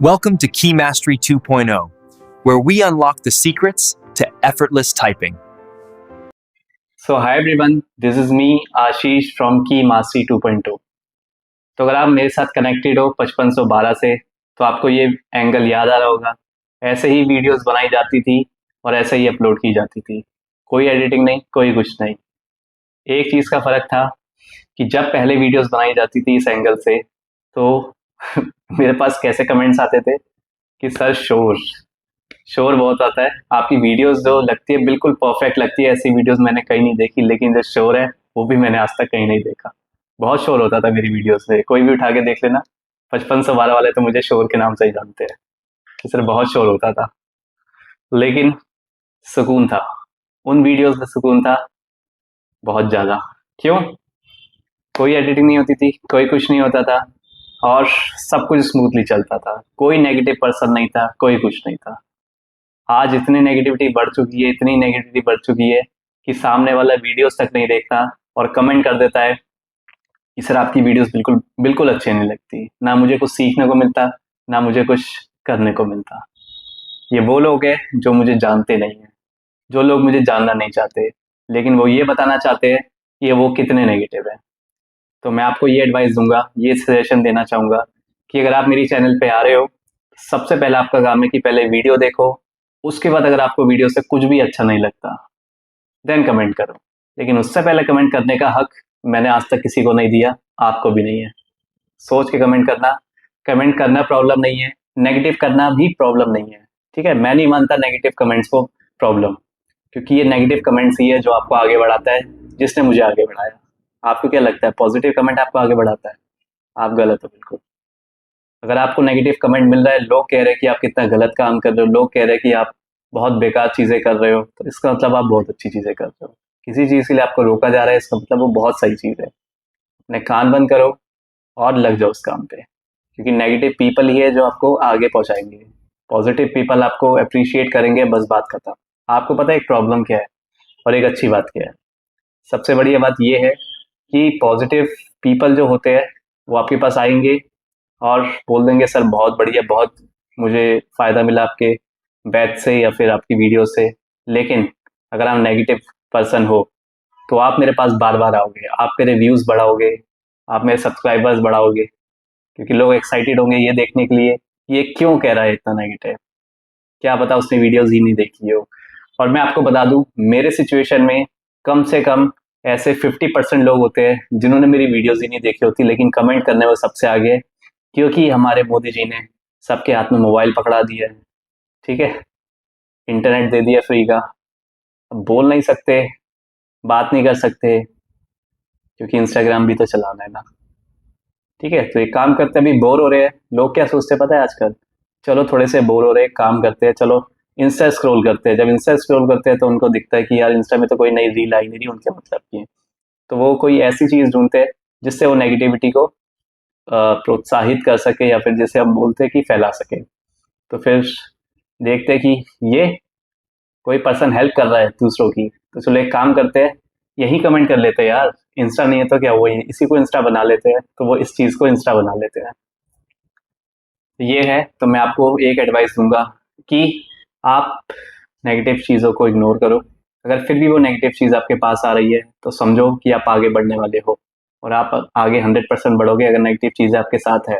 Welcome to Key Mastery 2.0, where we unlock the secrets to effortless typing. So hi everyone, this is me Ashish from Key Mastery 2.0. तो अगर आप मेरे साथ connected हो 5512 से तो आपको ये एंगल याद आ रहा होगा। ऐसे ही वीडियोस बनाई जाती थी और ऐसे ही अपलोड की जाती थी, कोई एडिटिंग नहीं, कोई कुछ नहीं। एक चीज़ का फ़र्क था कि जब पहले वीडियोस बनाई जाती थी इस एंगल से तो मेरे पास कैसे कमेंट्स आते थे कि सर शोर बहुत आता है, आपकी वीडियोस जो लगती है बिल्कुल परफेक्ट लगती है, ऐसी वीडियोस मैंने कहीं नहीं देखी, लेकिन जो शोर है वो भी मैंने आज तक कहीं नहीं देखा। बहुत शोर होता था मेरी वीडियोस में, कोई भी उठा के देख लेना। 5512 वाले तो मुझे शोर के नाम से ही जानते हैं कि सर बहुत शोर होता था, लेकिन सुकून था उन वीडियोस में, सुकून था बहुत ज़्यादा। क्यों? कोई एडिटिंग नहीं होती थी, कोई कुछ नहीं होता था और सब कुछ स्मूथली चलता था, कोई नेगेटिव पर्सन नहीं था, कोई कुछ नहीं था। आज इतनी नेगेटिविटी बढ़ चुकी है, इतनी नेगेटिविटी बढ़ चुकी है कि सामने वाला वीडियोस तक नहीं देखता और कमेंट कर देता है कि सर आपकी वीडियोस बिल्कुल बिल्कुल अच्छी नहीं लगती। ना मुझे कुछ सीखने को मिलता, ना मुझे कुछ करने को मिलता। ये वो लोग हैं जो मुझे जानते नहीं हैं, जो लोग मुझे जानना नहीं चाहते, लेकिन वो ये बताना चाहते हैं कि वो कितने नेगेटिव है। तो मैं आपको ये एडवाइस दूंगा, ये सजेशन देना चाहूँगा कि अगर आप मेरी चैनल पे आ रहे हो, सबसे पहले आपका काम है कि पहले वीडियो देखो, उसके बाद अगर आपको वीडियो से कुछ भी अच्छा नहीं लगता देन कमेंट करो। लेकिन उससे पहले कमेंट करने का हक मैंने आज तक किसी को नहीं दिया, आपको भी नहीं है। सोच के कमेंट करना प्रॉब्लम नहीं है, नेगेटिव करना भी प्रॉब्लम नहीं है। ठीक है, मैं नहीं मानता नेगेटिव कमेंट्स को प्रॉब्लम, क्योंकि ये नेगेटिव कमेंट्स ही है जो आपको आगे बढ़ाता है, जिसने मुझे आगे बढ़ाया। आपको क्या लगता है पॉजिटिव कमेंट आपको आगे बढ़ाता है? आप गलत हो बिल्कुल। अगर आपको नेगेटिव कमेंट मिल रहा है, लोग कह रहे हैं कि आप कितना गलत काम कर रहे हो, लोग कह रहे हैं कि आप बहुत बेकार चीज़ें कर रहे हो, तो इसका मतलब आप बहुत अच्छी चीज़ें कर रहे हो। किसी चीज़ के लिए आपको रोका जा रहा है, इसका मतलब वो बहुत सही चीज़ है। अपने कान बंद करो और लग जाओ उस काम पे, क्योंकि नेगेटिव पीपल ही है जो आपको आगे पहुंचाएंगे। पॉजिटिव पीपल आपको अप्रिशिएट करेंगे, बस बात खत्म। आपको पता है एक प्रॉब्लम क्या है और एक अच्छी बात क्या है? सबसे बढ़िया बात यह है कि पॉजिटिव पीपल जो होते हैं वो आपके पास आएंगे और बोल देंगे सर बहुत बढ़िया, बहुत मुझे फ़ायदा मिला आपके बैच से या फिर आपकी वीडियो से। लेकिन अगर आप नेगेटिव पर्सन हो तो आप मेरे पास बार बार आओगे, आप मेरे व्यूज़ बढ़ाओगे, आप मेरे सब्सक्राइबर्स बढ़ाओगे, क्योंकि लोग एक्साइटेड होंगे ये देखने के लिए ये क्यों कह रहा है इतना नेगेटिव, क्या पता उसने वीडियोज़ ही नहीं देखी हो। और मैं आपको बता दूं, मेरे सिचुएशन में कम से कम ऐसे 50% लोग होते हैं जिन्होंने मेरी वीडियोज़ ही नहीं देखी होती, लेकिन कमेंट करने में सबसे आगे, क्योंकि हमारे मोदी जी ने सबके हाथ में मोबाइल पकड़ा दिया है। ठीक है, इंटरनेट दे दिया फ्री का। अब बोल नहीं सकते, बात नहीं कर सकते, क्योंकि इंस्टाग्राम भी तो चलाना है ना। ठीक है, तो एक काम करते हैं, अभी बोर हो रहे हैं, लोग क्या सोचते हैं पता है आजकल? चलो थोड़े से बोर हो रहे हैं, काम करते हैं, चलो इंस्टा स्क्रॉल करते हैं। जब इंस्टा स्क्रॉल करते हैं तो उनको दिखता है कि यार इंस्टा में तो कोई नई रील आई नहीं रही उनके मतलब की, तो वो कोई ऐसी चीज़ ढूंढते हैं जिससे वो नेगेटिविटी को प्रोत्साहित कर सके, या फिर जैसे हम बोलते हैं कि फैला सके। तो फिर देखते हैं कि ये कोई पर्सन हेल्प कर रहा है दूसरों की, तो चलो एक काम करते हैं, यही कमेंट कर लेते हैं यार। इंस्टा नहीं है तो क्या, वो इसी को इंस्टा बना लेते हैं, तो वो इस चीज़ को इंस्टा बना लेते हैं। ये है, तो मैं आपको एक एडवाइस दूंगा कि आप नेगेटिव चीज़ों को इग्नोर करो। अगर फिर भी वो नेगेटिव चीज़ आपके पास आ रही है तो समझो कि आप आगे बढ़ने वाले हो, और आप आगे 100% बढ़ोगे अगर नेगेटिव चीज़ें आपके साथ है।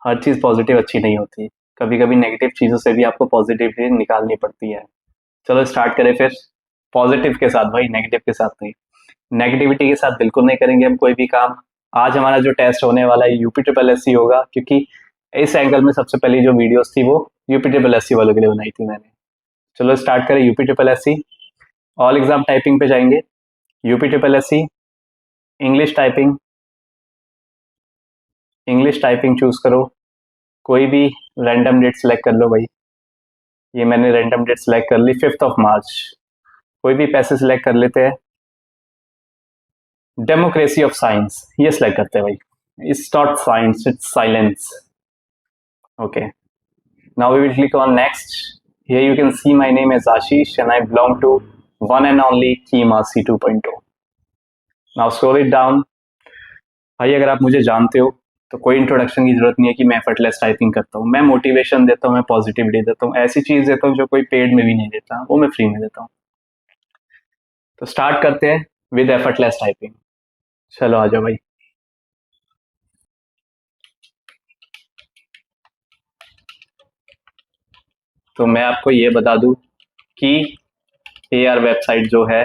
हर चीज़ पॉजिटिव अच्छी नहीं होती, कभी कभी नेगेटिव चीज़ों से भी आपको पॉजिटिविटी निकालनी पड़ती है। चलो स्टार्ट करें फिर पॉजिटिव के साथ भाई, नेगेटिव के साथ नहीं। नेगेटिविटी के साथ बिल्कुल नहीं करेंगे हम कोई भी काम। आज हमारा जो टेस्ट होने वाला है UP SSC होगा, क्योंकि इस एंगल में सबसे पहली जो वीडियोस थी वो UP SSC वालों के लिए बनाई थी मैंने। चलो स्टार्ट करें UP SSC। All exam typing पे जाएंगे, UP SSC English typing choose करो, कोई भी रैंडम डेट सेलेक्ट कर लो भाई। ये मैंने रैंडम डेट सेलेक्ट कर ली, 5 मार्च। कोई भी पैसे सिलेक्ट कर लेते हैं, डेमोक्रेसी ऑफ साइंस ये सिलेक्ट करते हैं भाई। It's not science, it's silence. Okay, now we will click on next. Here you can see my name is Ashish and I belong to one and only Key Mastery 2.0. Now scroll it down. भाई अगर आप मुझे जानते हो तो कोई introduction की जरूरत नहीं है कि मैं एफर्टलेस टाइपिंग करता हूँ। मैं मोटिवेशन देता हूँ, मैं पॉजिटिविटी देता हूँ, ऐसी चीज़ देता हूँ जो कोई पेड में भी नहीं देता, वो मैं फ्री में देता हूँ। तो स्टार्ट करते हैं विद एफर्टलेस टाइपिंग। चलो आ जाओ भाई। तो मैं आपको ये बता दूं कि AR वेबसाइट जो है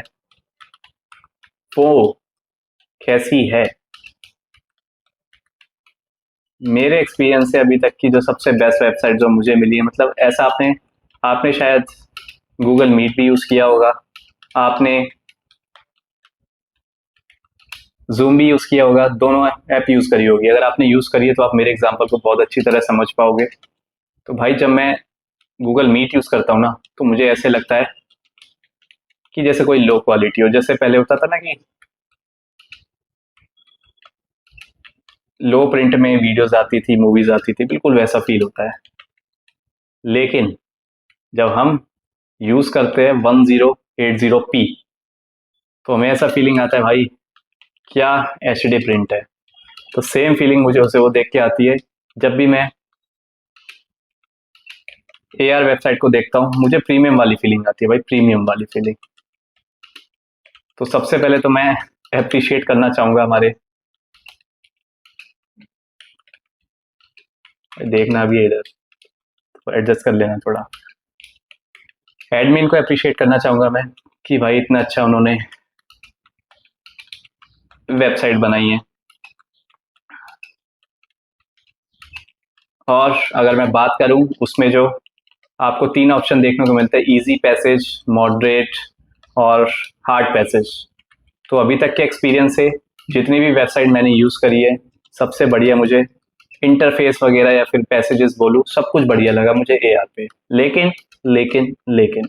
वो कैसी है। मेरे एक्सपीरियंस से अभी तक की जो सबसे बेस्ट वेबसाइट जो मुझे मिली है, मतलब ऐसा आपने आपने शायद गूगल मीट भी यूज़ किया होगा, आपने जूम भी यूज़ किया होगा, दोनों ऐप यूज़ करी होगी। अगर आपने यूज़ करी है तो आप मेरे एग्जाम्पल को बहुत अच्छी तरह समझ पाओगे। तो भाई जब मैं गूगल मीट यूज़ करता हूँ ना, तो मुझे ऐसे लगता है कि जैसे कोई लो क्वालिटी हो। जैसे पहले होता था ना कि लो प्रिंट में वीडियोस आती थी, मूवीज आती थी, बिल्कुल वैसा फील होता है। लेकिन जब हम यूज करते हैं 1080p, तो हमें ऐसा फीलिंग आता है भाई क्या HD प्रिंट है। तो सेम फीलिंग मुझे उसे वो देख के आती है जब भी मैं AR वेबसाइट को देखता हूँ। मुझे प्रीमियम वाली फीलिंग आती है भाई, प्रीमियम वाली फीलिंग। तो सबसे पहले तो मैं अप्रिशिएट करना चाहूंगा हमारे, देखना भी है इधर तो एडजस्ट कर लेना थोड़ा, एडमिन को अप्रिशिएट करना चाहूंगा मैं कि भाई इतना अच्छा उन्होंने वेबसाइट बनाई है। और अगर मैं बात करूं उसमें जो आपको 3 ऑप्शन देखने को मिलते हैं, इजी पैसेज, मॉडरेट और हार्ड पैसेज। तो अभी तक के एक्सपीरियंस से जितनी भी वेबसाइट मैंने यूज़ करी है, सबसे बढ़िया मुझे इंटरफेस वगैरह या फिर पैसेजेस बोलूँ, सब कुछ बढ़िया लगा मुझे AR पे। लेकिन लेकिन लेकिन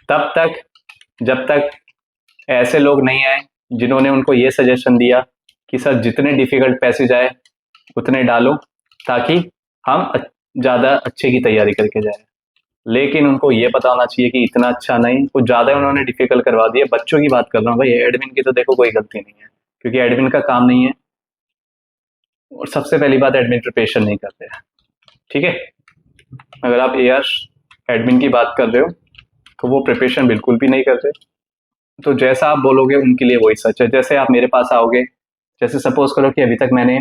तब तक जब तक ऐसे लोग नहीं आए जिन्होंने उनको ये सजेशन दिया कि सर जितने डिफिकल्ट पैसेज आए उतने डालो ताकि हम ज़्यादा अच्छे की तैयारी करके जाए। लेकिन उनको ये पता होना चाहिए कि इतना अच्छा नहीं, कुछ ज़्यादा उन्होंने डिफिकल्ट करवा दिया। बच्चों की बात कर रहा हूँ भाई, एडमिन की तो देखो कोई गलती नहीं है, क्योंकि एडमिन का काम नहीं है। और सबसे पहली बात, एडमिन प्रिपरेशन नहीं करते हैं, ठीक है। अगर आप AR एडमिन की बात कर रहे हो तो वो प्रिपरेशन बिल्कुल भी नहीं करते। तो जैसा आप बोलोगे उनके लिए वही सच है। जैसे आप मेरे पास आओगे, जैसे सपोज करो कि अभी तक मैंने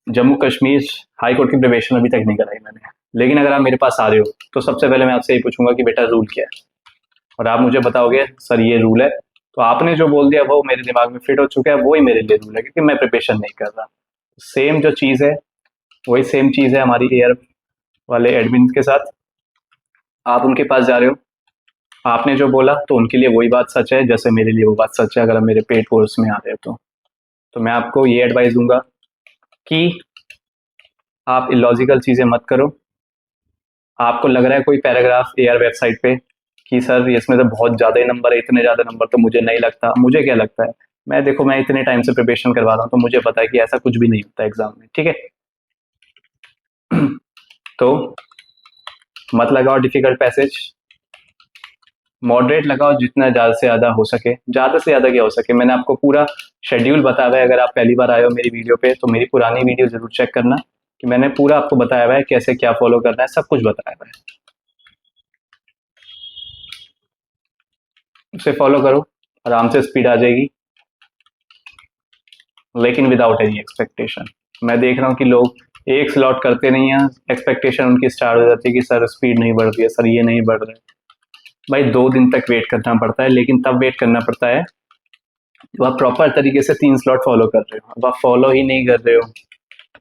जम्मू कश्मीर हाई कोर्ट की प्रिपरेशन अभी तक नहीं कराई मैंने, लेकिन अगर आप मेरे पास आ रहे हो तो सबसे पहले मैं आपसे ये पूछूंगा कि बेटा रूल क्या है, और आप मुझे बताओगे सर ये रूल है। तो आपने जो बोल दिया वो मेरे दिमाग में फिट हो चुका है, वो ही मेरे लिए रूल है, क्योंकि मैं प्रिपरेशन नहीं कर रहा। सेम जो चीज़ है वही सेम चीज़ है हमारी AR वाले एडमिन के साथ। आप उनके पास जा रहे हो, आपने जो बोला तो उनके लिए वही बात सच है जैसे मेरे लिए वो बात सच है, अगर आप मेरे पेड कोर्स में आ रहे हो तो मैं आपको ये एडवाइस दूंगा कि आप इलॉजिकल चीज़ें मत करो। आपको लग रहा है कोई पैराग्राफ AR वेबसाइट पे कि सर इसमें तो बहुत ज़्यादा ही नंबर है, इतने ज़्यादा नंबर तो मुझे नहीं लगता। मुझे क्या लगता है, मैं इतने टाइम से प्रिपरेशन करवा रहा हूँ, तो मुझे पता है कि ऐसा कुछ भी नहीं होता एग्जाम में, ठीक है। तो मत लगाओ डिफिकल्ट पैसेज, मॉडरेट लगाओ जितना ज़्यादा से ज़्यादा हो सके। ज़्यादा से ज़्यादा क्या हो सके, मैंने आपको पूरा शेड्यूल बताया हुआ है। अगर आप पहली बार आए हो मेरी वीडियो पे तो मेरी पुरानी वीडियो जरूर चेक करना कि मैंने पूरा आपको बताया हुआ है कैसे क्या फॉलो करना है, सब कुछ बताया हुआ है। उसे फॉलो करो, आराम से स्पीड आ जाएगी, लेकिन विदाउट एनी एक्सपेक्टेशन। मैं देख रहा हूँ कि लोग एक स्लॉट करते नहीं है, एक्सपेक्टेशन उनकी स्टार्ट हो जाती है कि सर स्पीड नहीं बढ़ रही है, सर ये नहीं बढ़ रहा है। भाई 2 दिन तक वेट करना पड़ता है, लेकिन तब वेट करना पड़ता है तो आप प्रॉपर तरीके से 3 स्लॉट फॉलो कर रहे हो। अब आप फॉलो ही नहीं कर रहे हो,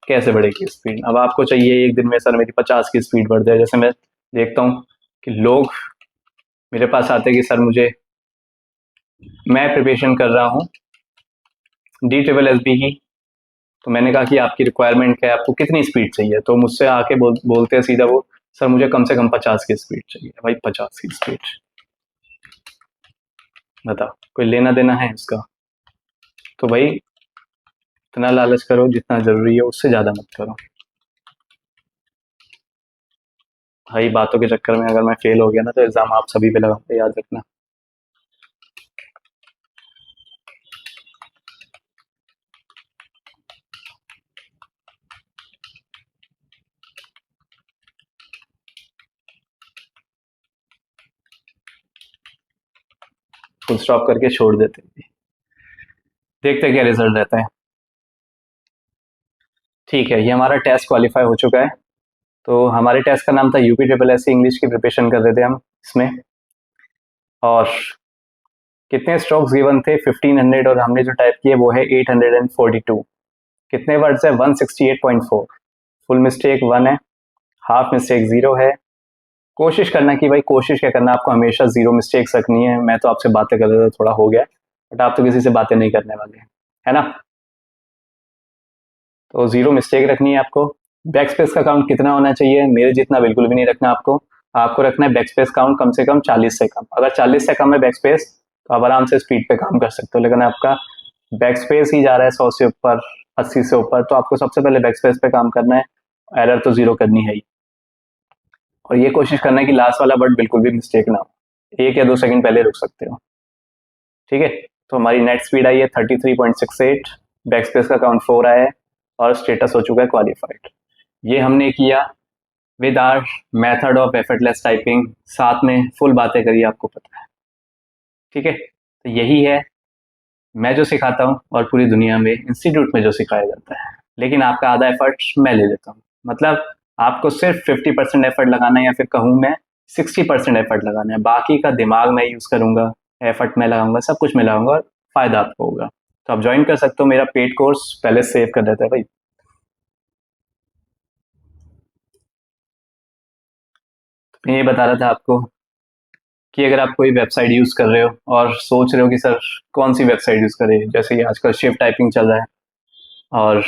कैसे बढ़ेगी स्पीड। अब आपको चाहिए एक दिन में सर मेरी 50 की स्पीड बढ़ जाए। जैसे मैं देखता हूँ कि लोग मेरे पास आते हैं कि सर मैं प्रिपरेशन कर रहा हूँ DSSB की। तो मैंने कहा कि आपकी रिक्वायरमेंट क्या है, आपको कितनी स्पीड चाहिए। तो मुझसे आके बोलते हैं सीधा वो, सर मुझे कम से कम 50 की स्पीड चाहिए। भाई 50 की स्पीड, बताओ कोई लेना देना है इसका। तो भाई इतना लालच करो जितना जरूरी है, उससे ज़्यादा मत करो। भाई बातों के चक्कर में अगर मैं फेल हो गया ना तो एग्ज़ाम आप सभी पे लगाऊंगा, याद रखना। फुल स्टॉप करके छोड़ देते हैं। देखते हैं क्या रिजल्ट रहता है। ठीक है, ये हमारा टेस्ट क्वालिफाई हो चुका है। तो हमारे टेस्ट का नाम था UPSSC इंग्लिश की प्रिपरेशन कर रहे थे हम इसमें। और कितने स्ट्रोक्स गिवन थे 1500 और हमने जो टाइप किए वो है 842। कितने वर्ड्स है 168.4। फुल मिस्टेक 1 है, हाफ मिस्टेक 0 है। कोशिश करना कि भाई कोशिश क्या करना, आपको हमेशा 0 मिस्टेक्स रखनी है। मैं तो आपसे बातें कर रहा था, थोड़ा हो गया, बट आप तो किसी से बातें नहीं करने वाले, है ना। तो 0 मिस्टेक रखनी है आपको। बैक स्पेस का काउंट कितना होना चाहिए, मेरे जितना बिल्कुल भी नहीं रखना आपको रखना है बैक स्पेस काउंट कम से कम 40 से कम। अगर 40 से कम है बैक स्पेस तो आप आराम से स्पीड पे काम कर सकते हो, लेकिन आपका बैक स्पेस ही जा रहा है 100 से ऊपर, 80 से ऊपर, तो आपको सबसे पहले बैक स्पेस पे काम करना है। एरर तो 0 करनी है ही, और ये कोशिश करना है कि लास्ट वाला वर्ड बिल्कुल भी मिस्टेक ना हो। 1 या 2 सेकंड पहले रुक सकते हो, ठीक है। तो हमारी नेट स्पीड आई है 33.68, बैक स्पेस का काउंट 4 आया है, और स्टेटस हो चुका है क्वालिफाइड। ये हमने किया with our method of effortless typing, साथ में फुल बातें करी, आपको पता है, ठीक है। तो यही है मैं जो सिखाता हूँ और पूरी दुनिया में इंस्टीट्यूट में जो सिखाया जाता है, लेकिन आपका आधा एफर्ट मैं ले लेता हूँ। मतलब आपको सिर्फ 50% एफर्ट लगाना है, या फिर कहूँ मैं 60% एफर्ट लगाना है, बाकी का दिमाग मैं यूज़ करूँगा, एफर्ट मैं लगाऊंगा, सब कुछ मैं लगाऊंगा, और फायदा आपको होगा। तो आप ज्वाइन कर सकते हो मेरा पेड कोर्स, पहले सेव कर देता है भाई। मैं ये बता रहा था आपको कि अगर आप कोई वेबसाइट यूज़ कर रहे हो और सोच रहे हो कि सर कौन सी वेबसाइट यूज़ करें, जैसे कि आजकल शिफ्ट टाइपिंग चल रहा है, और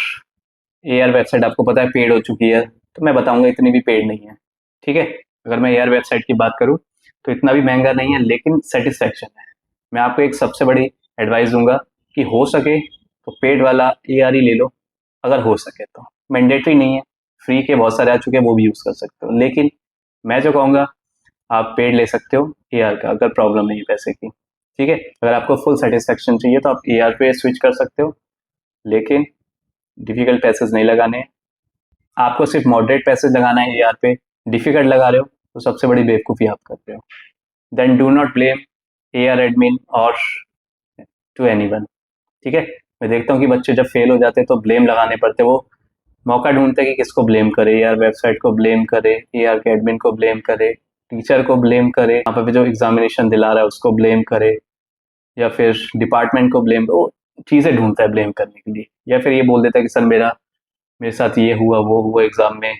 AR वेबसाइट आपको पता है पेड हो चुकी है, तो मैं बताऊंगा इतनी भी पेड नहीं है, ठीक है। अगर मैं AR वेबसाइट की बात करूँ तो इतना भी महंगा नहीं है, लेकिन सेटिस्फैक्शन है। मैं आपको एक सबसे बड़ी एडवाइस दूंगा कि हो सके तो पेड वाला AR ही ले लो, अगर हो सके तो। मैंडेटरी नहीं है, फ्री के बहुत सारे आ चुके हैं, वो भी यूज़ कर सकते हो, लेकिन मैं जो कहूँगा आप पेड ले सकते हो AR का, अगर प्रॉब्लम नहीं है पैसे की, ठीक है। अगर आपको फुल सेटिस्फैक्शन चाहिए तो आप AR पे स्विच कर सकते हो, लेकिन डिफिकल्ट पैसेज नहीं लगाने हैं। आपको सिर्फ मॉडरेट पैसेज लगाना है AR पे। डिफिकल्ट लगा रहे हो तो सबसे बड़ी बेवकूफ़ी आप कर रहे हो। Then do not blame AR admin और टू एनीवन, ठीक है। मैं देखता हूँ कि बच्चे जब फेल हो जाते हैं तो ब्लेम लगाने पड़ते, वो मौका ढूंढते कि किसको ब्लेम करे, AR वेबसाइट को ब्लेम करे, AR के एडमिन को ब्लेम करे, टीचर को ब्लेम करे, यहाँ पे जो एग्जामिनेशन दिला रहा है उसको ब्लेम करे, या फिर डिपार्टमेंट को ब्लेम, वो चीज़ें ढूंढता है ब्लेम करने के लिए, या फिर ये बोल देता है कि सर मेरे साथ ये हुआ वो हुआ एग्जाम में,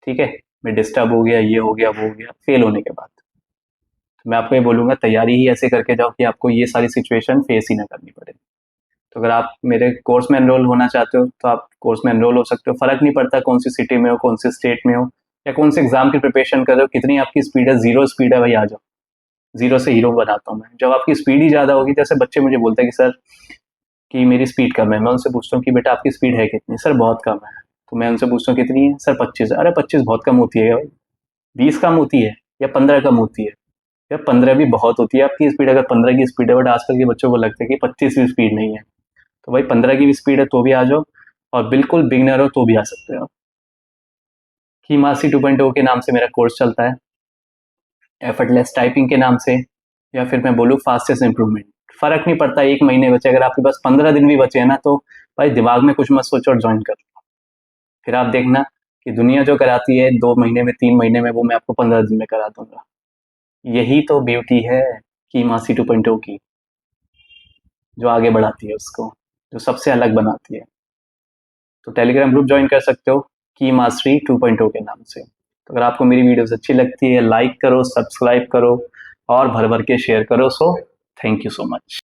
ठीक है, मैं डिस्टर्ब हो गया, ये हो गया वो हो गया, फेल होने के बाद। तो मैं आपको ये बोलूँगा तैयारी ही ऐसे करके जाओ कि आपको ये सारी सिचुएशन फेस ही ना करनी पड़े। तो अगर आप मेरे कोर्स में एनरोल होना चाहते हो तो आप कोर्स में एनरोल हो सकते हो। फ़र्क नहीं पड़ता कौन सी सिटी में हो, कौन सी स्टेट में हो, या कौन से एग्जाम की प्रिपरेशन कर रहे हो, कितनी आपकी स्पीड है। 0 स्पीड है भाई, आ जाओ, 0 से हीरो बनाता हूँ मैं। जब आपकी स्पीड ही ज़्यादा होगी, जैसे बच्चे मुझे बोलते हैं कि सर कि मेरी स्पीड कम है, मैं उनसे पूछता हूँ कि बेटा आपकी स्पीड है कितनी, सर बहुत कम है। तो मैं उनसे पूछता हूँ कितनी है, सर 25। अरे 25 बहुत कम होती है भाई, 20 कम होती है, या 15 कम होती है, या 15 भी बहुत होती है आपकी स्पीड, अगर 15 की स्पीड है। बट आजकल के बच्चों को लगता है कि 25 की स्पीड नहीं है, तो भाई 15 की भी स्पीड है तो भी आ जाओ, और बिल्कुल बिगनर हो तो भी आ सकते हो। की मासी 2.0 के नाम से मेरा कोर्स चलता है, एफर्टलेस टाइपिंग के नाम से, या फिर मैं बोलूँ फास्टेस्ट इंप्रूवमेंट। फर्क नहीं पड़ता, 1 महीने बचे, अगर आपके पास 15 दिन भी बचे हैं ना, तो भाई दिमाग में कुछ मत सोचो और ज्वाइन कर लो। फिर आप देखना कि दुनिया जो कराती है 2 महीने में, 3 महीने में, वो मैं आपको 15 दिन में करा दूंगा। यही तो ब्यूटी है की मासी 2.0 की, जो आगे बढ़ाती है उसको, जो सबसे अलग बनाती है। तो टेलीग्राम ग्रुप ज्वाइन कर सकते हो की मास्टरी 2.0 के नाम से। तो अगर आपको मेरी वीडियोस अच्छी लगती है, लाइक करो, सब्सक्राइब करो, और भर भर के शेयर करो। So thank you so much.